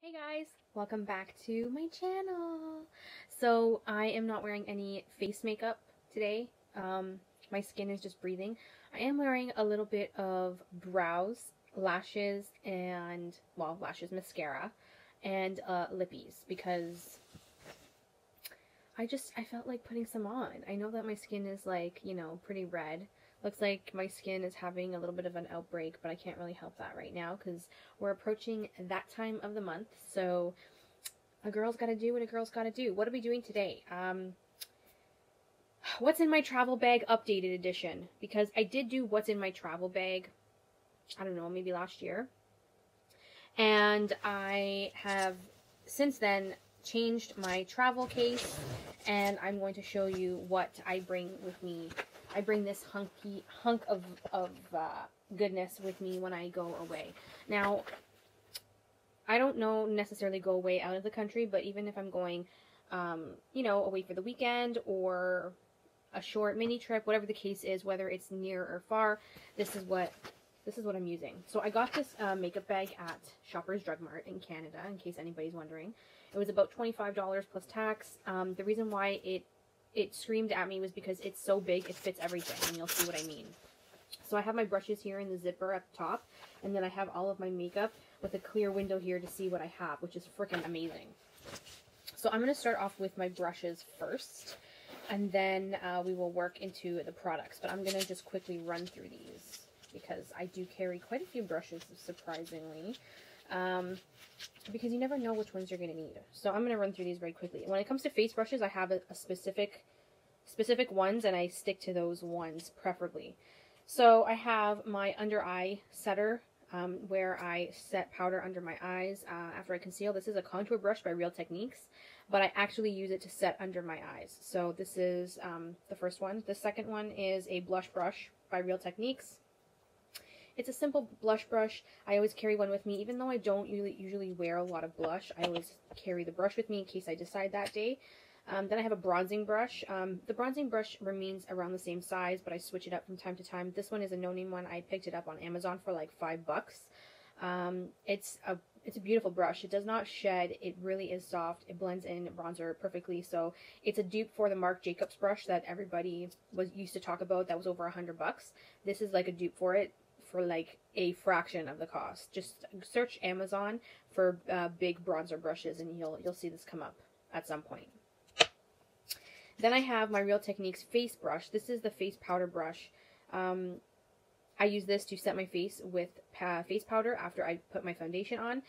Hey guys, welcome back to my channel. So I am not wearing any face makeup today. My skin is just breathing. I am wearing a little bit of brows, lashes, and, well, lashes, mascara, and lippies because I felt like putting some on. I know that my skin is like, pretty red. Looks like my skin is having a little bit of an outbreak, but I can't really help that right now because we're approaching that time of the month. So a girl's got to do what a girl's got to do. What are we doing today? What's in my travel bag updated edition, because I did do what's in my travel bag, I don't know, maybe last year. And I have since then changed my travel case, and I'm going to show you what I bring with me. I bring this hunk of goodness with me when I go away. Now, I don't know necessarily go away out of the country, but even if I'm going, away for the weekend or a short mini trip, whatever the case is, whether it's near or far, this is what I'm using. So I got this makeup bag at Shoppers Drug Mart in Canada, in case anybody's wondering. It was about $25 plus tax. The reason why it screamed at me was because it's so big, it fits everything, and you'll see what I mean. So I have my brushes here in the zipper at the top, and then I have all of my makeup with a clear window here to see what I have, which is freaking amazing. So I'm going to start off with my brushes first, and then we will work into the products. But I'm going to just quickly run through these because I do carry quite a few brushes, surprisingly, because you never know which ones you're going to need. So I'm going to run through these very quickly. When it comes to face brushes, I have a specific ones, and I stick to those ones preferably. So I have my under eye setter, where I set powder under my eyes after I conceal. This is a contour brush by Real Techniques, but I actually use it to set under my eyes. So this is the first one. The second one is a blush brush by Real Techniques. It's a simple blush brush. I always carry one with me. Even though I don't usually wear a lot of blush, I always carry the brush with me in case I decide that day. Then I have a bronzing brush. The bronzing brush remains around the same size, but I switch it up from time to time. This one is a no-name one. I picked it up on Amazon for like $5. It's a beautiful brush. It does not shed. It really is soft. It blends in bronzer perfectly. So it's a dupe for the Marc Jacobs brush that everybody used to talk about. That was over $100. This is like a dupe for it, for like a fraction of the cost. Just search Amazon for big bronzer brushes, and you'll see this come up at some point. Then I have my Real Techniques face brush. This is the face powder brush. I use this to set my face with face powder after I put my foundation on.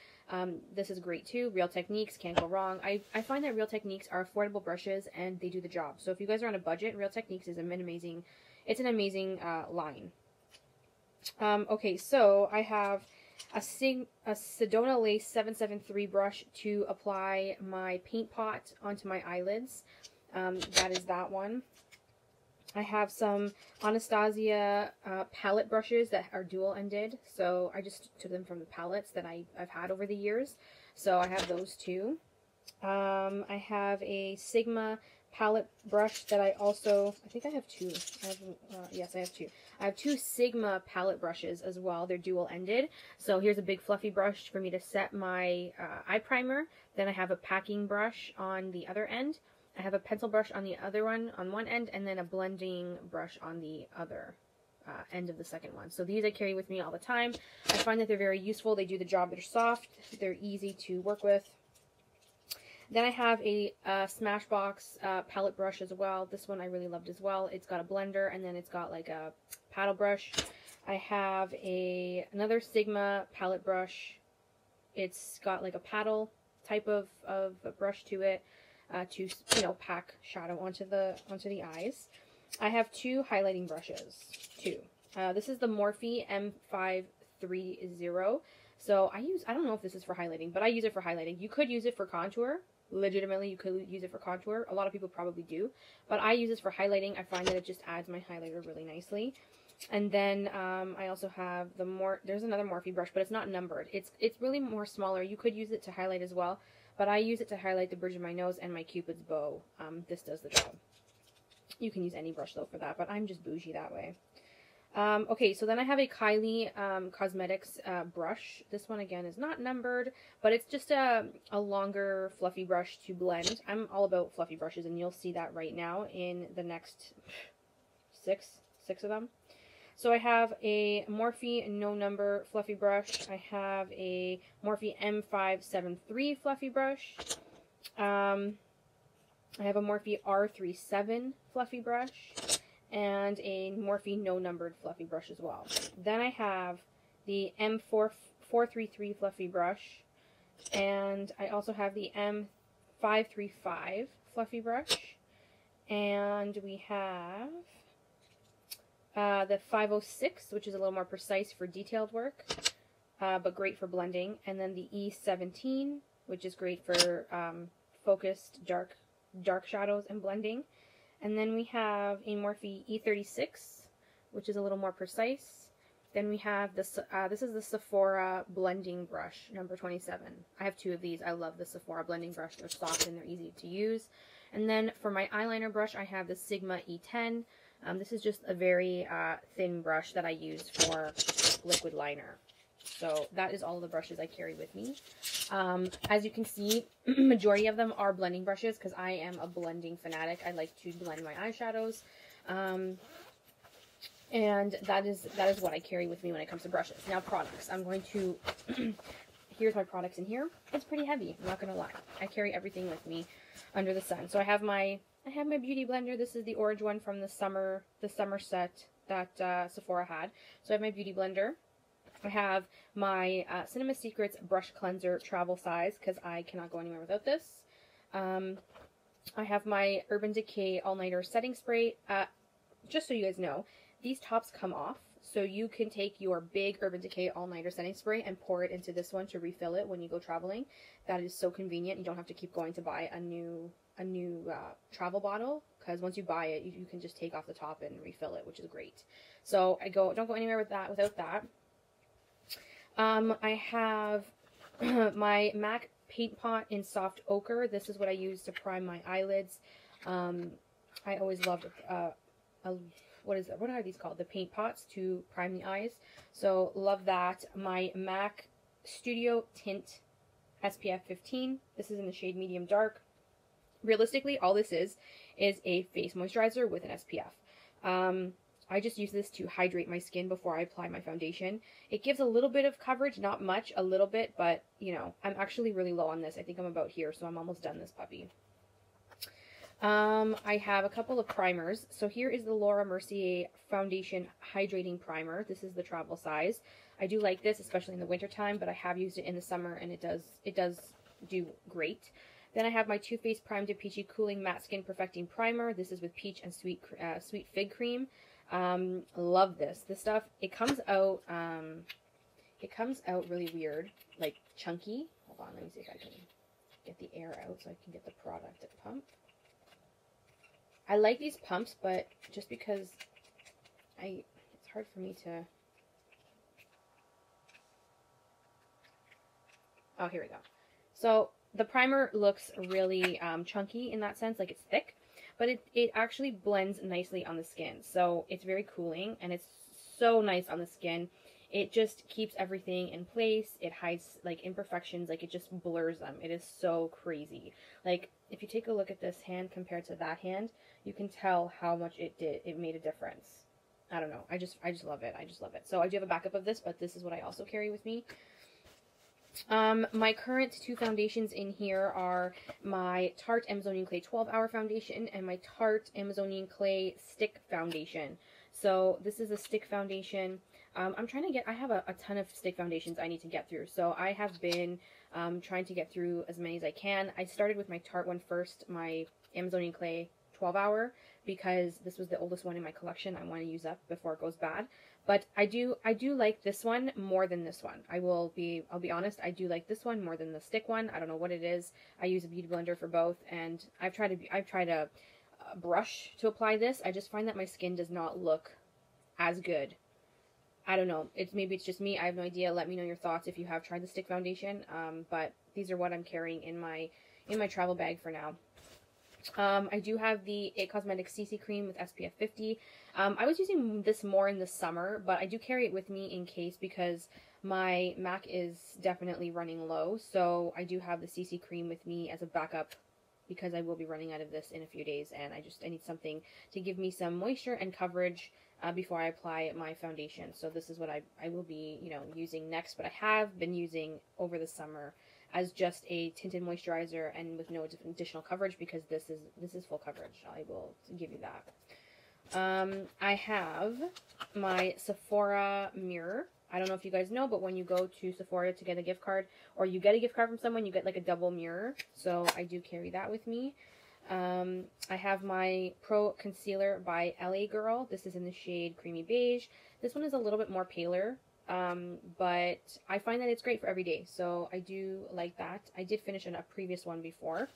This is great too. Real Techniques, can't go wrong. I find that Real Techniques are affordable brushes, and they do the job. So if you guys are on a budget, Real Techniques is an amazing line. Okay, so I have a Sedona Lace 773 brush to apply my paint pot onto my eyelids. That is that one. I have some Anastasia palette brushes that are dual-ended, so I just took them from the palettes that I've had over the years. So I have those too. I have a Sigma palette brush that I think I have two. Yes, I have two. I have two Sigma palette brushes as well. They're dual-ended. So here's a big fluffy brush for me to set my eye primer. Then I have a packing brush on the other end. I have a pencil brush on the other one, on one end, and then a blending brush on the other end of the second one. So these I carry with me all the time. I find that they're very useful. They do the job. They're soft. They're easy to work with. Then I have a Smashbox palette brush as well. This one I really loved as well. It's got a blender, and then it's got like a paddle brush. I have another Sigma palette brush. It's got like a paddle type of brush to it. To pack shadow onto the eyes. I have two highlighting brushes too. This is the Morphe M530. So I don't know if this is for highlighting, but I use it for highlighting. You could use it for contour. Legitimately, you could use it for contour. A lot of people probably do, but I use this for highlighting. I find that it just adds my highlighter really nicely. And then I also have there's another Morphe brush, but it's not numbered. It's really more smaller. You could use it to highlight as well. But I use it to highlight the bridge of my nose and my Cupid's bow. This does the job. You can use any brush, though, for that, but I'm just bougie that way. Okay, so then I have a Kylie Cosmetics brush. This one, again, is not numbered, but it's just a longer, fluffy brush to blend. I'm all about fluffy brushes, and you'll see that right now in the next six of them. So I have a Morphe No Number fluffy brush. I have a Morphe M573 fluffy brush. I have a Morphe R37 fluffy brush. And a Morphe No Numbered fluffy brush as well. Then I have the M433 fluffy brush. And I also have the M535 fluffy brush. And we have the 506, which is a little more precise for detailed work, but great for blending. And then the E17, which is great for focused dark shadows and blending. And then we have a Morphe E36, which is a little more precise. Then we have this, this is the Sephora blending brush, number 27. I have two of these. I love the Sephora blending brush. They're soft and they're easy to use. And then for my eyeliner brush, I have the Sigma E10. This is just a very thin brush that I use for liquid liner. So that is all the brushes I carry with me. As you can see, majority of them are blending brushes because I am a blending fanatic. I like to blend my eyeshadows. And that is what I carry with me when it comes to brushes. Now products. I'm going to, here's my products in here. It's pretty heavy, I'm not going to lie. I carry everything with me under the sun. So I have my beauty blender. This is the orange one from the summer set that Sephora had. So I have my beauty blender. I have my Cinema Secrets brush cleanser travel size because I cannot go anywhere without this. I have my Urban Decay All-Nighter setting spray. Just so you guys know, these tops come off, so you can take your big Urban Decay All-Nighter setting spray and pour it into this one to refill it when you go traveling. That is so convenient. You don't have to keep going to buy a new travel bottle, because once you buy it, you can just take off the top and refill it, which is great. So don't go anywhere without that. I have my MAC paint pot in soft ochre. This is what I use to prime my eyelids. I always loved what are these called? The paint pots to prime the eyes. So love that. My MAC Studio Tint SPF 15. This is in the shade medium dark. Realistically, all this is a face moisturizer with an SPF. I just use this to hydrate my skin before I apply my foundation. It gives a little bit of coverage, not much, a little bit, but, you know, I'm actually really low on this. I think I'm about here, so I'm almost done this puppy. I have a couple of primers. So here is the Laura Mercier Foundation Hydrating Primer. This is the travel size. I do like this, especially in the wintertime, but I have used it in the summer, and it does do great. Then I have my Too Faced Prime de Peachy Cooling Matte Skin Perfecting Primer. This is with peach and sweet fig cream. Love this. This stuff, it comes out really weird, like chunky. Hold on, let me see if I can get the air out so I can get the product to pump. I like these pumps, but just because it's hard for me to... Oh, here we go. So the primer looks really chunky in that sense, like it's thick, but it actually blends nicely on the skin. So it's very cooling, and it's so nice on the skin. It just keeps everything in place. It hides like imperfections, like it just blurs them. It is so crazy. Like if you take a look at this hand compared to that hand, you can tell how much it made a difference. I don't know. I just love it. I just love it. So I do have a backup of this, but this is what I also carry with me. My current two foundations in here are my Tarte Amazonian Clay 12-Hour Foundation and my Tarte Amazonian Clay Stick Foundation. So this is a stick foundation. I'm trying to get, I have a ton of stick foundations I need to get through. So I have been trying to get through as many as I can. I started with my Tarte one first, my Amazonian Clay 12-Hour, because this was the oldest one in my collection I want to use up before it goes bad. But I do like this one more than this one. I'll be honest, I do like this one more than the stick one. I don't know what it is. I use a beauty blender for both, and I've tried a brush to apply this. I just find that my skin does not look as good. I don't know. Maybe it's just me. I have no idea. Let me know your thoughts if you have tried the stick foundation. But these are what I'm carrying in my travel bag for now. I do have the It Cosmetics CC Cream with SPF 50. I was using this more in the summer, but I do carry it with me in case because my MAC is definitely running low. So I do have the CC Cream with me as a backup because I will be running out of this in a few days, and I need something to give me some moisture and coverage before I apply my foundation. So this is what I will be, using next, but I have been using over the summer as just a tinted moisturizer and with no additional coverage because this is full coverage. I will give you that. I have my Sephora mirror. I don't know if you guys know, but when you go to Sephora to get a gift card, or you get a gift card from someone, you get like a double mirror. So I do carry that with me. I have my Pro Concealer by LA Girl. This is in the shade Creamy Beige. This one is a little bit more paler, but I find that it's great for every day. So I do like that. I did finish a previous one before.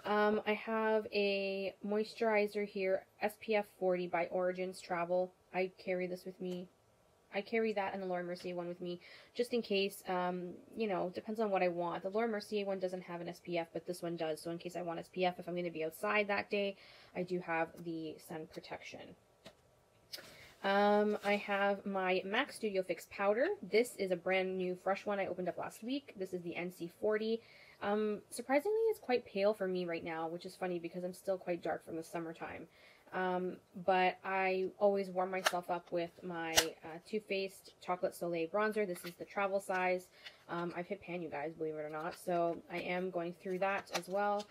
I have a moisturizer here, SPF 40 by Origins Travel. I carry this with me. I carry that and the Laura Mercier one with me just in case, depends on what I want. The Laura Mercier one doesn't have an SPF, but this one does. So in case I want SPF, if I'm going to be outside that day, I do have the sun protection. I have my MAC Studio Fix powder. This is a brand new fresh one I opened up last week. This is the NC40. Surprisingly, it's quite pale for me right now, which is funny because I'm still quite dark from the summertime. But I always warm myself up with my Too Faced Chocolate Soleil bronzer. This is the travel size. I've hit pan, you guys, believe it or not. So I am going through that as well.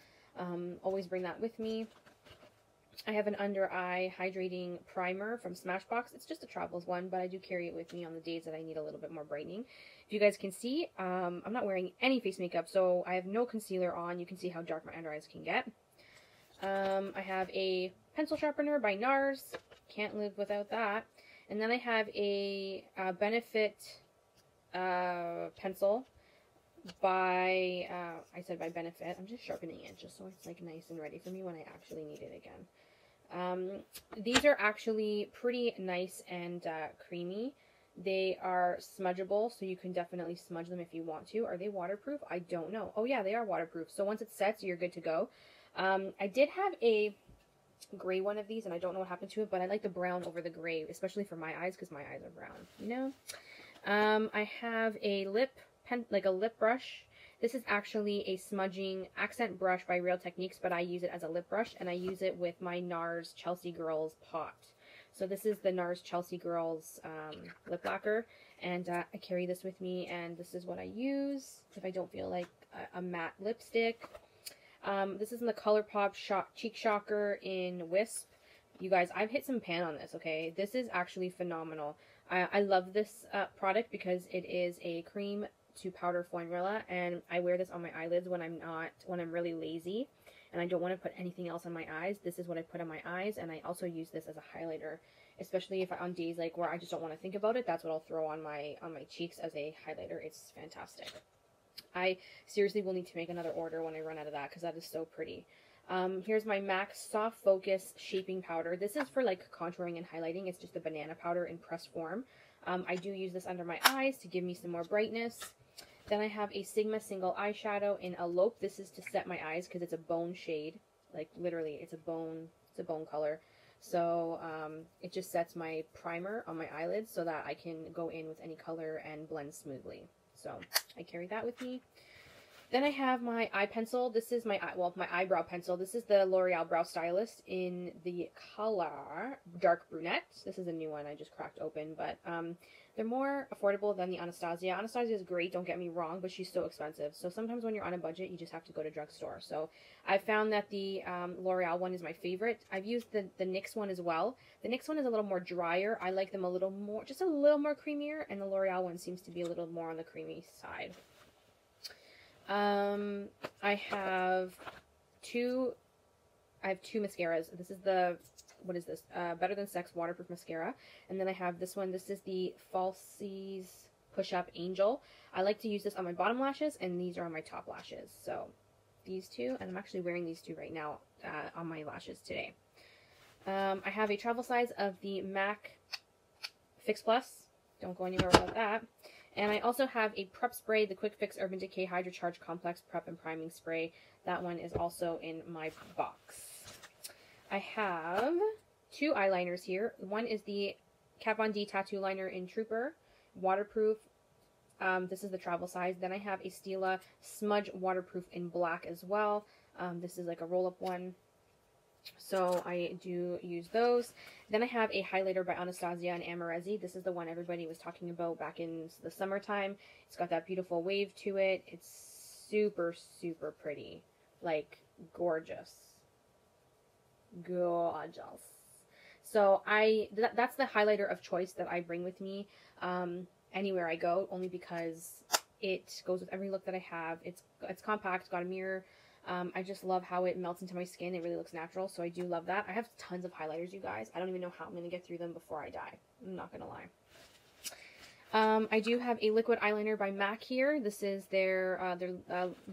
Always bring that with me. I have an under eye hydrating primer from Smashbox. It's just a travels one, but I do carry it with me on the days that I need a little bit more brightening. If you guys can see, I'm not wearing any face makeup, so I have no concealer on. You can see how dark my under eyes can get. I have a pencil sharpener by NARS. Can't live without that. And then I have a Benefit pencil by, I said by Benefit. I'm just sharpening it just so it's like nice and ready for me when I actually need it again. These are actually pretty nice and creamy. They are smudgeable, so you can definitely smudge them if you want to. Are they waterproof? I don't know. Oh yeah, they are waterproof. So once it sets, you're good to go. I did have a gray one of these, and I don't know what happened to it, but I like the brown over the gray, especially for my eyes, because my eyes are brown, I have a lip brush. This is actually a smudging accent brush by Real Techniques, but I use it as a lip brush, and I use it with my NARS Chelsea Girls pot. So this is the NARS Chelsea Girls lip lacquer, and I carry this with me, and this is what I use if I don't feel like a matte lipstick. This is in the ColourPop Cheek Shocker in Wisp. You guys, I've hit some pan on this, okay? This is actually phenomenal. I love this product because it is a cream to powder formula, and I wear this on my eyelids when I'm really lazy and I don't want to put anything else on my eyes. This is what I put on my eyes, and I also use this as a highlighter, especially if on days like where I just don't want to think about it. That's what I'll throw on my cheeks as a highlighter. It's fantastic. I seriously will need to make another order when I run out of that because that is so pretty. Here's my MAC Soft Focus Shaping Powder. This is for like contouring and highlighting. It's just a banana powder in pressed form. I do use this under my eyes to give me some more brightness. Then I have a Sigma Single Eyeshadow in Elope. This is to set my eyes because it's a bone shade. Like literally, it's a bone color. So it just sets my primer on my eyelids so that I can go in with any color and blend smoothly. So I carry that with me. Then I have my eye pencil. This is my eyebrow pencil. This is the L'Oreal Brow Stylist in the color Dark Brunette. This is a new one I just cracked open, but they're more affordable than the Anastasia. Anastasia is great, don't get me wrong, but she's so expensive. So sometimes when you're on a budget, you just have to go to drugstore. So I found that the L'Oreal one is my favorite. I've used the NYX one as well. The NYX one is a little more drier. I like them a little more, just a little more creamier, and the L'Oreal one seems to be a little more on the creamy side. I have two mascaras. This is the, what is this? Better Than Sex Waterproof Mascara. And then I have this one. This is the Falsies Push Up Angel. I like to use this on my bottom lashes, and these are on my top lashes. So these two, and I'm actually wearing these two right now on my lashes today. I have a travel size of the MAC Fix Plus. Don't go anywhere without that. And I also have a prep spray, the Quick Fix Urban Decay Hydro Charge Complex Prep and Priming Spray. That one is also in my box. I have 2 eyeliners here. One is the Kat Von D Tattoo Liner in Trooper, waterproof. This is the travel size. Then I have a Stila Smudge Waterproof in black as well. This is like a roll-up one. So I do use those. Then I have a highlighter by Anastasia and Amarezzi. This is the one everybody was talking about back in the summertime. It's got that beautiful wave to it. It's super, super pretty. Like, gorgeous. Gorgeous. So that's the highlighter of choice that I bring with me anywhere I go, only because it goes with every look that I have. It's compact, got a mirror. I just love how it melts into my skin. It really looks natural, so I do love that. I have tons of highlighters, you guys. I don't even know how I'm going to get through them before I die. I'm not going to lie. I do have a liquid eyeliner by MAC here. This is their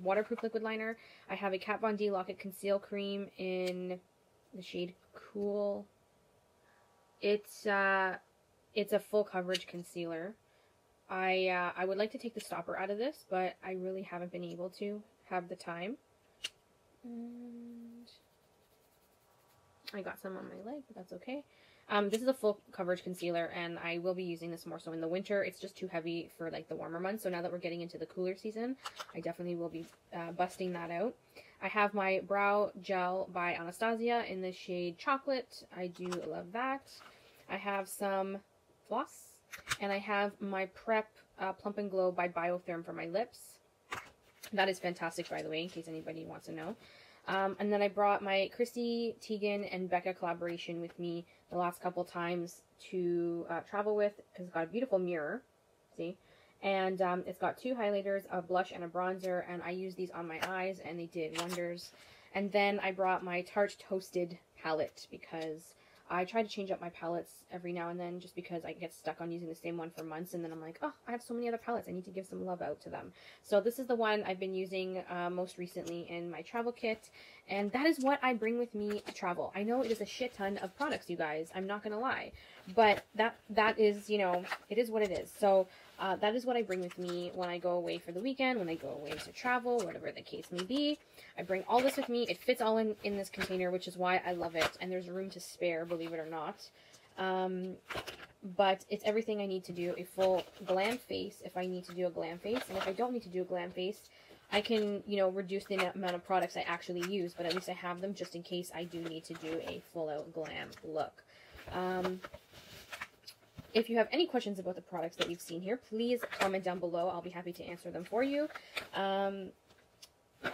waterproof liquid liner. I have a Kat Von D Lock-It Conceal Cream in the shade Cool. It's a full coverage concealer. I would like to take the stopper out of this, but I really haven't been able to have the time. And I got some on my leg, but that's okay. This is a full coverage concealer, and I will be using this more so in the winter. It's just too heavy for like the warmer months, so now that we're getting into the cooler season, I definitely will be busting that out. I have my brow gel by Anastasia in the shade Chocolate. I do love that. I have some floss, and I have my Prep Plump and Glow by Biotherm for my lips. That is fantastic, by the way, in case anybody wants to know. And then I brought my Chrissy Teigen and Becca collaboration with me the last couple times to travel with, because it's got a beautiful mirror, see? And it's got 2 highlighters, a blush and a bronzer, and I used these on my eyes, and they did wonders. And then I brought my Tarte Toasted palette, because I try to change up my palettes every now and then, just because I get stuck on using the same one for months, and then I'm like, oh, I have so many other palettes, I need to give some love out to them. So this is the one I've been using most recently in my travel kit, and that is what I bring with me to travel. I know it is a shit ton of products, you guys, I'm not gonna lie, but that is, you know, it is what it is. So that is what I bring with me when I go away for the weekend, when I go away to travel, whatever the case may be. I bring all this with me. It fits all in this container, which is why I love it. And there's room to spare, believe it or not. But it's everything I need to do a full glam face if I need to do a glam face. And if I don't need to do a glam face, I can, you know, reduce the amount of products I actually use. But at least I have them just in case I do need to do a full-out glam look. If you have any questions about the products that you've seen here, please comment down below. I'll be happy to answer them for you.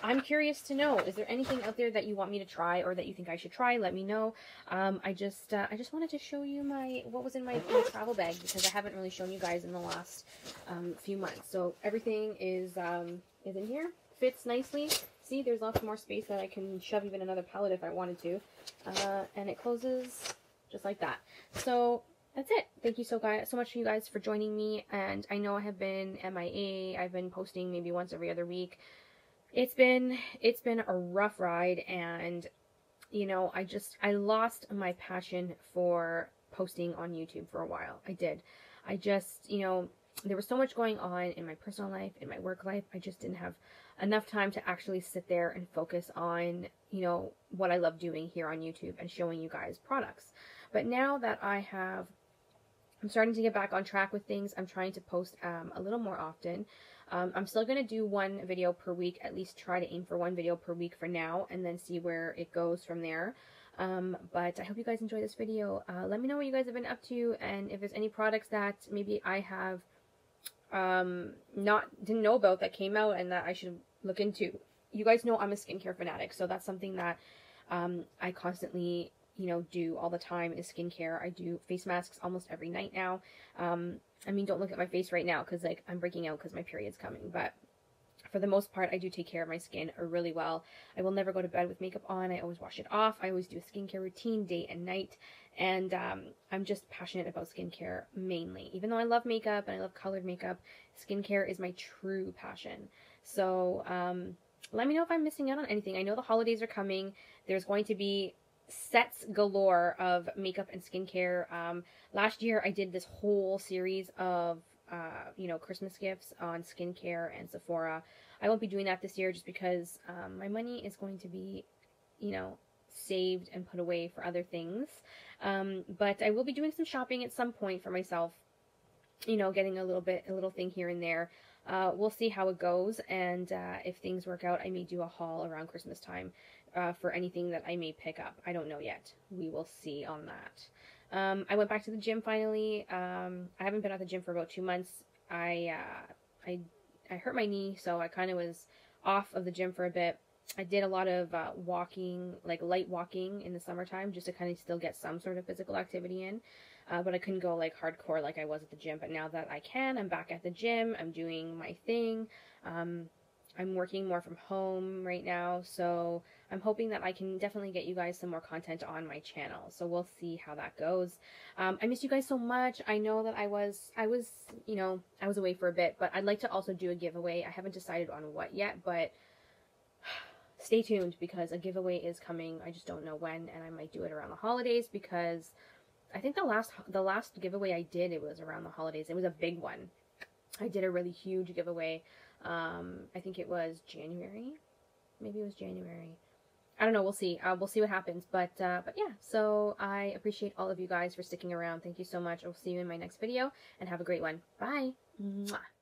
I'm curious to know, is there anything out there that you want me to try or that you think I should try? Let me know. I just wanted to show you what was in my travel bag, because I haven't really shown you guys in the last few months. So everything is in here. Fits nicely. See, there's lots more space that I can shove even another palette if I wanted to. And it closes just like that. So that's it. Thank you so much, you guys, for joining me. And I know I have been MIA. I've been posting maybe once every other week. It's been a rough ride, and you know, I lost my passion for posting on YouTube for a while. I did. I just, you know, there was so much going on in my personal life, in my work life. I just didn't have enough time to actually sit there and focus on, you know, what I love doing here on YouTube and showing you guys products. But now that I'm starting to get back on track with things. I'm trying to post a little more often. I'm still going to do 1 video per week, at least try to aim for 1 video per week for now, and then see where it goes from there. But I hope you guys enjoy this video. Let me know what you guys have been up to, and if there's any products that maybe I have didn't know about that came out and that I should look into. You guys know I'm a skincare fanatic, so that's something that I constantly, you know, do all the time is skincare. I do face masks almost every night now. I mean, don't look at my face right now because, like, I'm breaking out because my period's coming, but for the most part, I do take care of my skin really well. I will never go to bed with makeup on. I always wash it off. I always do a skincare routine day and night, and I'm just passionate about skincare mainly. Even though I love makeup and I love colored makeup, skincare is my true passion. So let me know if I'm missing out on anything. I know the holidays are coming. There's going to be sets galore of makeup and skincare. Last year I did this whole series of you know, Christmas gifts on skincare and Sephora. I won't be doing that this year just because my money is going to be, you know, saved and put away for other things. But I will be doing some shopping at some point for myself, you know, getting a little thing here and there. We'll see how it goes, and if things work out, I may do a haul around Christmas time for anything that I may pick up. I don't know yet. We will see on that. I went back to the gym finally. I haven't been at the gym for about 2 months. I hurt my knee, so I kind of was off of the gym for a bit. I did a lot of walking, like light walking in the summertime, just to kind of still get some sort of physical activity in. But I couldn't go like hardcore like I was at the gym. But now that I can, I'm back at the gym. I'm doing my thing. I'm working more from home right now, so I'm hoping that I can definitely get you guys some more content on my channel. So we'll see how that goes. I miss you guys so much. I know that I was, you know, I was away for a bit, but I'd like to also do a giveaway. I haven't decided on what yet, but stay tuned because a giveaway is coming. I just don't know when, and I might do it around the holidays because I think the last giveaway I did, it was around the holidays. It was a big one. I did a really huge giveaway. I think it was January. Maybe it was January. I don't know. We'll see. We'll see what happens. But yeah. So I appreciate all of you guys for sticking around. Thank you so much. I'll see you in my next video, and have a great one. Bye. Mwah.